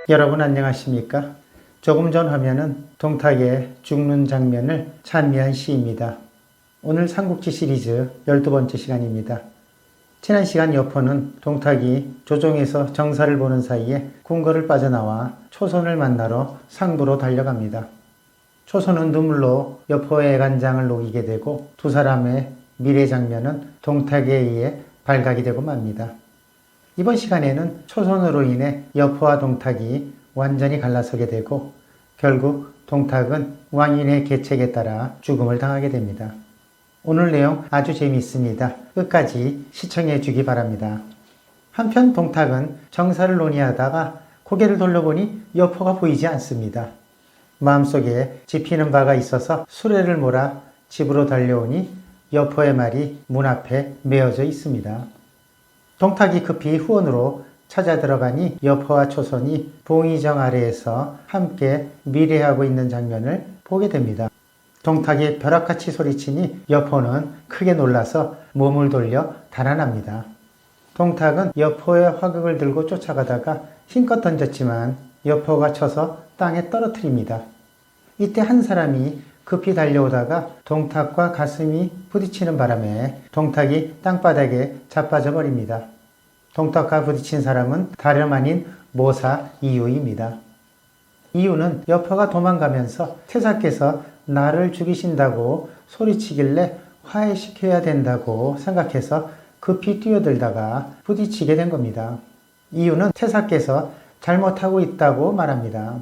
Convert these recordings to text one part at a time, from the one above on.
여러분 안녕하십니까? 조금 전 화면은 동탁의 죽는 장면을 찬미한 시입니다. 오늘 삼국지 시리즈 12번째 시간입니다. 지난 시간 여포는 동탁이 조정에서 정사를 보는 사이에 궁궐을 빠져나와 초선을 만나러 상부로 달려갑니다. 초선은 눈물로 여포의 애간장을 녹이게 되고 두 사람의 미래 장면은 동탁에 의해 발각이 되고 맙니다. 이번 시간에는 초선으로 인해 여포와 동탁이 완전히 갈라서게 되고 결국 동탁은 왕인의 계책에 따라 죽음을 당하게 됩니다. 오늘 내용 아주 재미있습니다. 끝까지 시청해 주기 바랍니다. 한편 동탁은 정사를 논의하다가 고개를 돌려보니 여포가 보이지 않습니다. 마음속에 짚히는 바가 있어서 수레를 몰아 집으로 달려오니 여포의 말이 문 앞에 메어져 있습니다. 동탁이 급히 후원으로 찾아 들어가니 여포와 초선이 봉의정 아래에서 함께 미래하고 있는 장면을 보게 됩니다. 동탁이 벼락같이 소리치니 여포는 크게 놀라서 몸을 돌려 달아납니다. 동탁은 여포의 화극을 들고 쫓아가다가 힘껏 던졌지만 여포가 쳐서 땅에 떨어뜨립니다. 이때 한 사람이 급히 달려오다가 동탁과 가슴이 부딪히는 바람에 동탁이 땅바닥에 자빠져 버립니다. 동탁과 부딪힌 사람은 다름 아닌 모사 이유입니다. 이유는 여포가 도망가면서 태사께서 나를 죽이신다고 소리치길래 화해시켜야 된다고 생각해서 급히 뛰어들다가 부딪히게 된 겁니다. 이유는 태사께서 잘못하고 있다고 말합니다.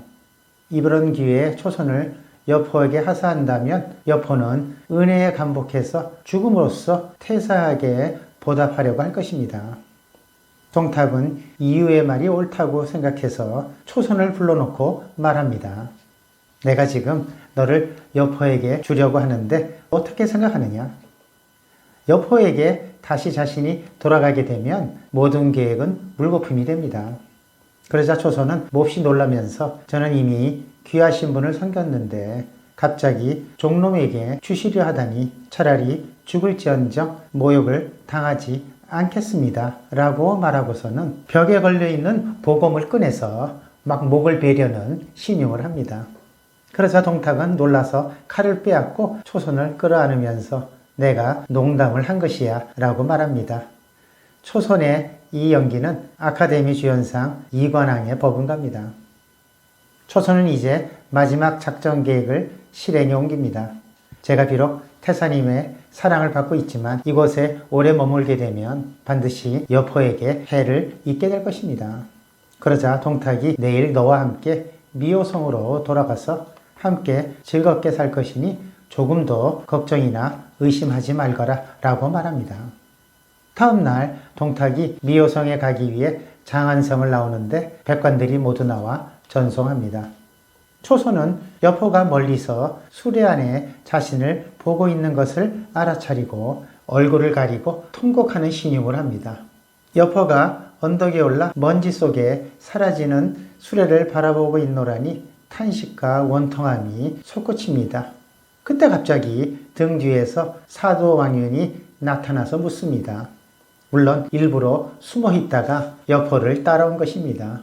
이런 기회에 초선을 여포에게 하사한다면 여포는 은혜에 감복해서 죽음으로써 태사에게 보답하려고 할 것입니다. 동탁은 이유의 말이 옳다고 생각해서 초선을 불러놓고 말합니다. 내가 지금 너를 여포에게 주려고 하는데 어떻게 생각하느냐? 여포에게 다시 자신이 돌아가게 되면 모든 계획은 물거품이 됩니다. 그러자 초선은 몹시 놀라면서 저는 이미 귀하신 분을 섬겼는데 갑자기 종놈에게 주시려 하다니 차라리 죽을지언정 모욕을 당하지 않겠습니다. 라고 말하고서는 벽에 걸려있는 보검을 꺼내서 막 목을 베려는 신용을 합니다. 그러자 동탁은 놀라서 칼을 빼앗고 초선을 끌어안으면서 내가 농담을 한 것이야 라고 말합니다. 초선의 이 연기는 아카데미 주연상 이관왕에 버금갑니다. 초선은 이제 마지막 작전 계획을 실행에 옮깁니다. 제가 비록 태사님의 사랑을 받고 있지만 이곳에 오래 머물게 되면 반드시 여포에게 해를 입게 될 것입니다. 그러자 동탁이 내일 너와 함께 미호성으로 돌아가서 함께 즐겁게 살 것이니 조금도 걱정이나 의심하지 말거라 라고 말합니다. 다음날 동탁이 미호성에 가기 위해 장안성을 나오는데 백관들이 모두 나와 전송합니다. 초선은 여포가 멀리서 수레 안에 자신을 보고 있는 것을 알아차리고 얼굴을 가리고 통곡하는 신용을 합니다. 여포가 언덕에 올라 먼지 속에 사라지는 수레를 바라보고 있노라니 탄식과 원통함이 솟구칩니다. 그때 갑자기 등 뒤에서 사도 왕윤이 나타나서 묻습니다. 물론 일부러 숨어 있다가 여포를 따라온 것입니다.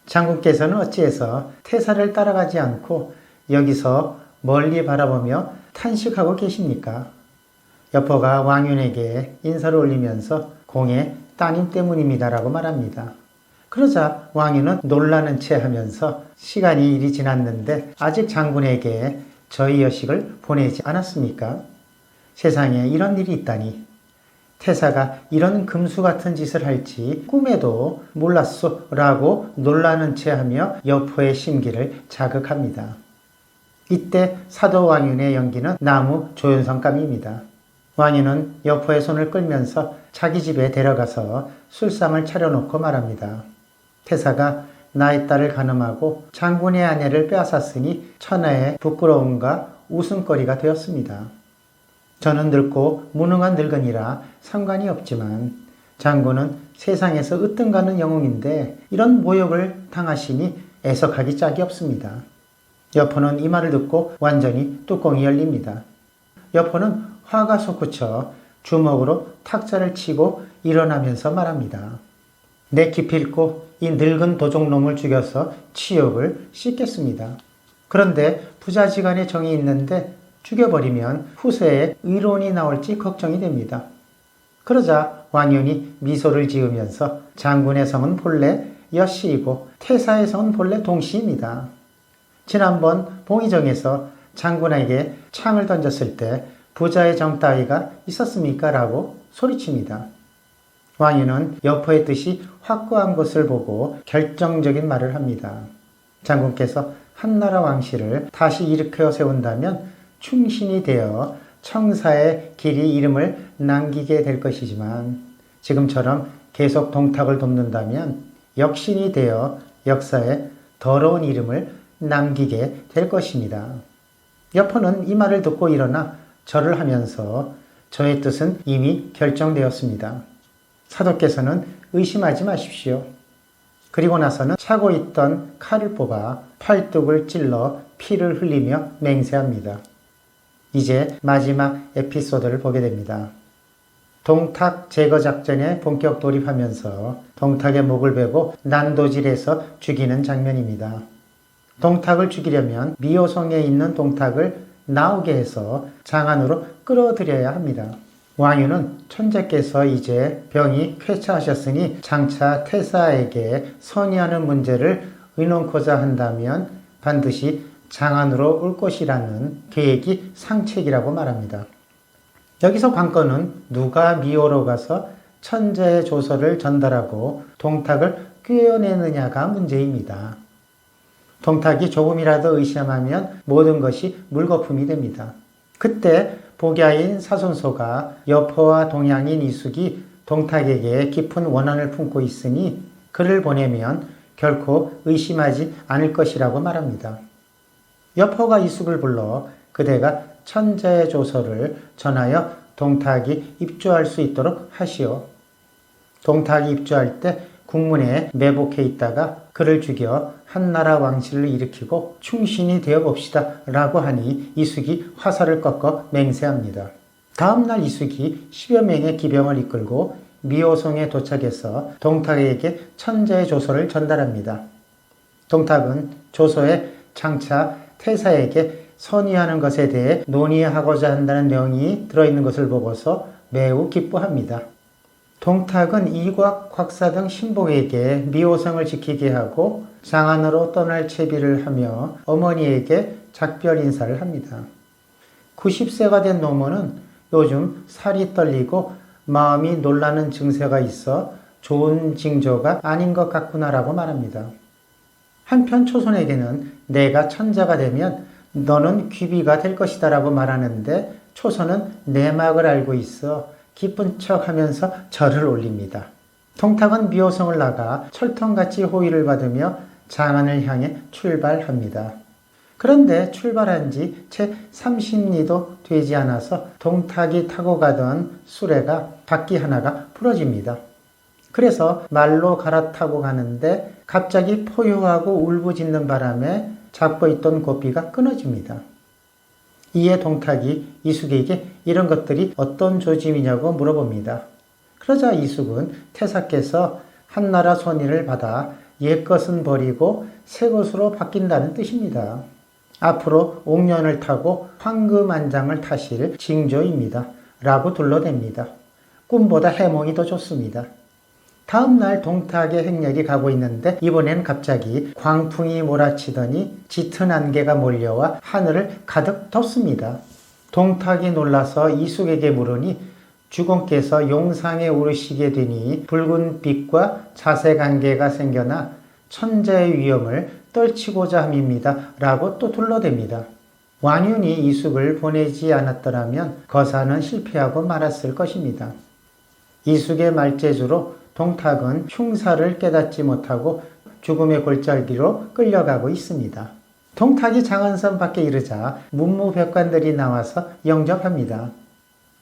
장군께서는 어찌해서 태사를 따라가지 않고 여기서 멀리 바라보며 탄식하고 계십니까? 여포가 왕윤에게 인사를 올리면서 공의 따님 때문입니다라고 말합니다. 그러자 왕윤은 놀라는 채 하면서 시간이 이리 지났는데 아직 장군에게 저희 여식을 보내지 않았습니까? 세상에 이런 일이 있다니. 태사가 이런 금수 같은 짓을 할지 꿈에도 몰랐소 라고 놀라는 채 하며 여포의 심기를 자극합니다. 이때 사도 왕윤의 연기는 나무 조연성감입니다. 왕윤은 여포의 손을 끌면서 자기 집에 데려가서 술상을 차려놓고 말합니다. 태사가 나의 딸을 간음하고 장군의 아내를 빼앗았으니 천하의 부끄러움과 웃음거리가 되었습니다. 저는 늙고 무능한 늙은이라 상관이 없지만 장군은 세상에서 으뜸가는 영웅인데 이런 모욕을 당하시니 애석하기 짝이 없습니다. 여포는 이 말을 듣고 완전히 뚜껑이 열립니다. 여포는 화가 솟구쳐 주먹으로 탁자를 치고 일어나면서 말합니다. 내 기필코 이 늙은 도적놈을 죽여서 치욕을 씻겠습니다. 그런데 부자지간의 정이 있는데 죽여버리면 후세에 의론이 나올지 걱정이 됩니다. 그러자 왕윤이 미소를 지으면서 장군의 성은 본래 여씨이고 태사의 성은 본래 동씨입니다. 지난번 봉의정에서 장군에게 창을 던졌을 때 부자의 정 따위가 있었습니까? 라고 소리칩니다. 왕윤은 여포의 뜻이 확고한 것을 보고 결정적인 말을 합니다. 장군께서 한나라 왕실을 다시 일으켜 세운다면 충신이 되어 청사의 길이 이름을 남기게 될 것이지만 지금처럼 계속 동탁을 돕는다면 역신이 되어 역사에 더러운 이름을 남기게 될 것입니다. 여포는 이 말을 듣고 일어나 절을 하면서 저의 뜻은 이미 결정되었습니다. 사도께서는 의심하지 마십시오. 그리고 나서는 차고 있던 칼을 뽑아 팔뚝을 찔러 피를 흘리며 맹세합니다. 이제 마지막 에피소드를 보게 됩니다. 동탁 제거 작전에 본격 돌입하면서 동탁의 목을 베고 난도질해서 죽이는 장면입니다. 동탁을 죽이려면 미호성에 있는 동탁을 나오게 해서 장안으로 끌어들여야 합니다. 왕윤은 천재께서 이제 병이 쾌차하셨으니 장차 태사에게 선의하는 문제를 의논코자 한다면 반드시 장안으로 올 것이라는 계획이 상책이라고 말합니다. 여기서 관건은 누가 미호로 가서 천재의 조서를 전달하고 동탁을 꿰어내느냐가 문제입니다. 동탁이 조금이라도 의심하면 모든 것이 물거품이 됩니다. 그때 복야인 사손소가 여포와 동양인 이숙이 동탁에게 깊은 원한을 품고 있으니 그를 보내면 결코 의심하지 않을 것이라고 말합니다. 여포가 이숙을 불러 그대가 천재의 조서를 전하여 동탁이 입주할 수 있도록 하시오. 동탁이 입주할 때 국문에 매복해 있다가 그를 죽여 한나라 왕실을 일으키고 충신이 되어 봅시다 라고 하니 이숙이 화살을 꺾어 맹세합니다. 다음날 이숙이 10여 명의 기병을 이끌고 미호성에 도착해서 동탁에게 천재의 조서를 전달합니다. 동탁은 조서에 장차 태사에게 선의하는 것에 대해 논의하고자 한다는 내용이 들어있는 것을 보고서 매우 기뻐합니다. 동탁은 이곽, 곽사 등 신복에게 미호성을 지키게 하고 장안으로 떠날 채비를 하며 어머니에게 작별 인사를 합니다. 90세가 된 노모는 요즘 살이 떨리고 마음이 놀라는 증세가 있어 좋은 징조가 아닌 것 같구나라고 말합니다. 한편 초선에게는 내가 천자가 되면 너는 귀비가 될 것이다 라고 말하는데 초선은 내막을 알고 있어 기쁜 척 하면서 절을 올립니다. 동탁은 미호성을 나가 철통같이 호의를 받으며 장안을 향해 출발합니다. 그런데 출발한 지 채 30리도 되지 않아서 동탁이 타고 가던 수레가 바퀴 하나가 부러집니다. 그래서 말로 갈아타고 가는데 갑자기 포효하고 울부짖는 바람에 잡고 있던 고삐가 끊어집니다. 이에 동탁이 이숙에게 이런 것들이 어떤 조짐이냐고 물어봅니다. 그러자 이숙은 태사께서 한나라 선의를 받아 옛것은 버리고 새것으로 바뀐다는 뜻입니다. 앞으로 옥년을 타고 황금안장을 타실 징조입니다. 라고 둘러댑니다. 꿈보다 해몽이 더 좋습니다. 다음날 동탁의 행렬이 가고 있는데 이번엔 갑자기 광풍이 몰아치더니 짙은 안개가 몰려와 하늘을 가득 덮습니다. 동탁이 놀라서 이숙에게 물으니 주공께서 용상에 오르시게 되니 붉은 빛과 자색 안개가 생겨나 천재의 위엄을 떨치고자 함입니다. 라고 또 둘러댑니다. 완윤이 이숙을 보내지 않았더라면 거사는 실패하고 말았을 것입니다. 이숙의 말재주로 동탁은 흉사를 깨닫지 못하고 죽음의 골짜기로 끌려가고 있습니다. 동탁이 장안선 밖에 이르자 문무백관들이 나와서 영접합니다.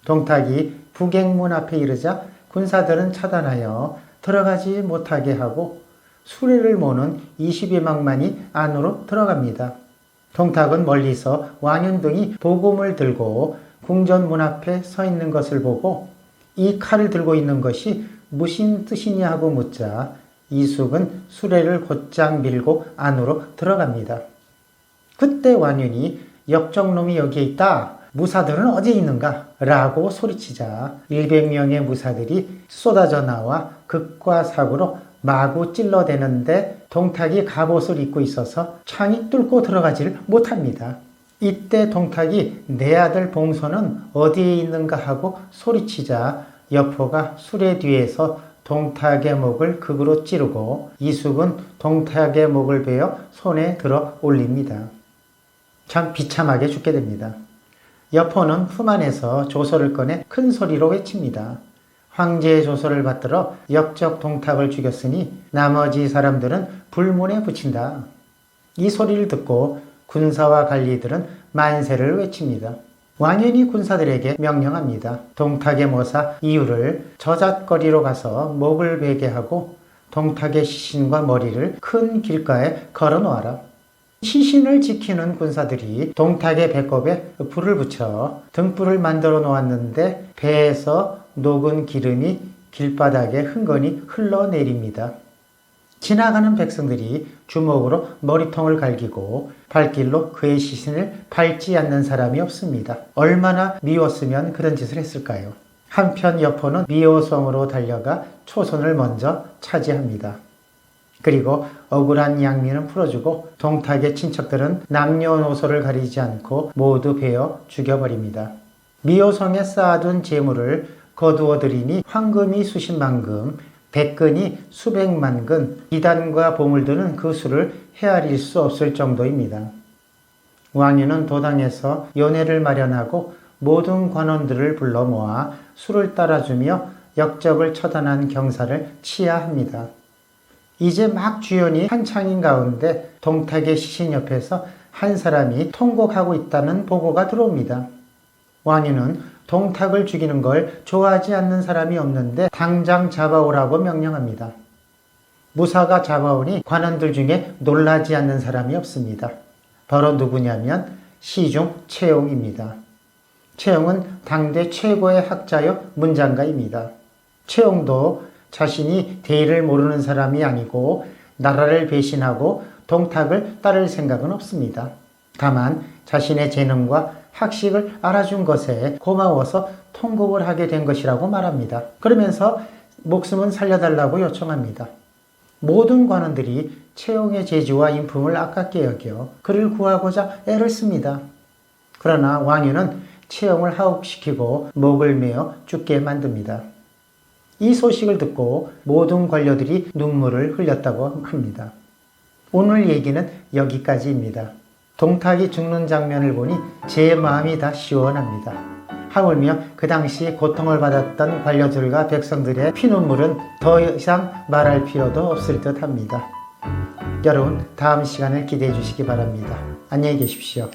동탁이 북행문 앞에 이르자 군사들은 차단하여 들어가지 못하게 하고 수레를 모는 22망만이 안으로 들어갑니다. 동탁은 멀리서 완윤등이 복음을 들고 궁전 문 앞에 서 있는 것을 보고 이 칼을 들고 있는 것이 무슨 뜻이냐 하고 묻자 이숙은 수레를 곧장 밀고 안으로 들어갑니다. 그때 완윤이 역적놈이 여기에 있다. 무사들은 어디 있는가? 라고 소리치자 100명의 무사들이 쏟아져 나와 극과 사고로 마구 찔러대는데 동탁이 갑옷을 입고 있어서 창이 뚫고 들어가지를 못합니다. 이때 동탁이 내 아들 봉소는 어디에 있는가 하고 소리치자 여포가 수레 뒤에서 동탁의 목을 극으로 찌르고 이숙은 동탁의 목을 베어 손에 들어 올립니다. 참 비참하게 죽게 됩니다. 여포는 품 안에서 조서를 꺼내 큰 소리로 외칩니다. 황제의 조서를 받들어 역적 동탁을 죽였으니 나머지 사람들은 불문에 붙인다. 이 소리를 듣고 군사와 관리들은 만세를 외칩니다. 완윤이 군사들에게 명령합니다. 동탁의 모사 이유를 저잣거리로 가서 목을 베게 하고 동탁의 시신과 머리를 큰 길가에 걸어 놓아라. 시신을 지키는 군사들이 동탁의 배꼽에 불을 붙여 등불을 만들어 놓았는데 배에서 녹은 기름이 길바닥에 흥건히 흘러내립니다. 지나가는 백성들이 주먹으로 머리통을 갈기고 발길로 그의 시신을 밟지 않는 사람이 없습니다. 얼마나 미웠으면 그런 짓을 했을까요? 한편 여포는 미호성으로 달려가 초선을 먼저 차지합니다. 그리고 억울한 양민은 풀어주고 동탁의 친척들은 남녀노소를 가리지 않고 모두 베어 죽여버립니다. 미호성에 쌓아둔 재물을 거두어 들이니 황금이 수십만 금, 백근이 수백만 근, 이단과 보물들은 그 수를 헤아릴 수 없을 정도입니다. 왕유는 도당에서 연회를 마련하고 모든 관원들을 불러 모아 술을 따라주며 역적을 처단한 경사를 치하합니다. 이제 막 주연이 한창인 가운데 동탁의 시신 옆에서 한 사람이 통곡하고 있다는 보고가 들어옵니다. 왕유는 동탁을 죽이는 걸 좋아하지 않는 사람이 없는데 당장 잡아오라고 명령합니다. 무사가 잡아오니 관원들 중에 놀라지 않는 사람이 없습니다. 바로 누구냐면 시중 최용입니다. 최용은 당대 최고의 학자여 문장가입니다. 최용도 자신이 대의를 모르는 사람이 아니고 나라를 배신하고 동탁을 따를 생각은 없습니다. 다만 자신의 재능과 학식을 알아준 것에 고마워서 통곡을 하게 된 것이라고 말합니다. 그러면서 목숨은 살려달라고 요청합니다. 모든 관원들이 최용의 재주와 인품을 아깝게 여겨 그를 구하고자 애를 씁니다. 그러나 왕유는 최용을 하옥시키고 목을 메어 죽게 만듭니다. 이 소식을 듣고 모든 관료들이 눈물을 흘렸다고 합니다. 오늘 얘기는 여기까지입니다. 동탁이 죽는 장면을 보니 제 마음이 다 시원합니다. 하물며 그 당시 고통을 받았던 관료들과 백성들의 피눈물은 더 이상 말할 필요도 없을 듯 합니다. 여러분, 다음 시간을 기대해 주시기 바랍니다. 안녕히 계십시오.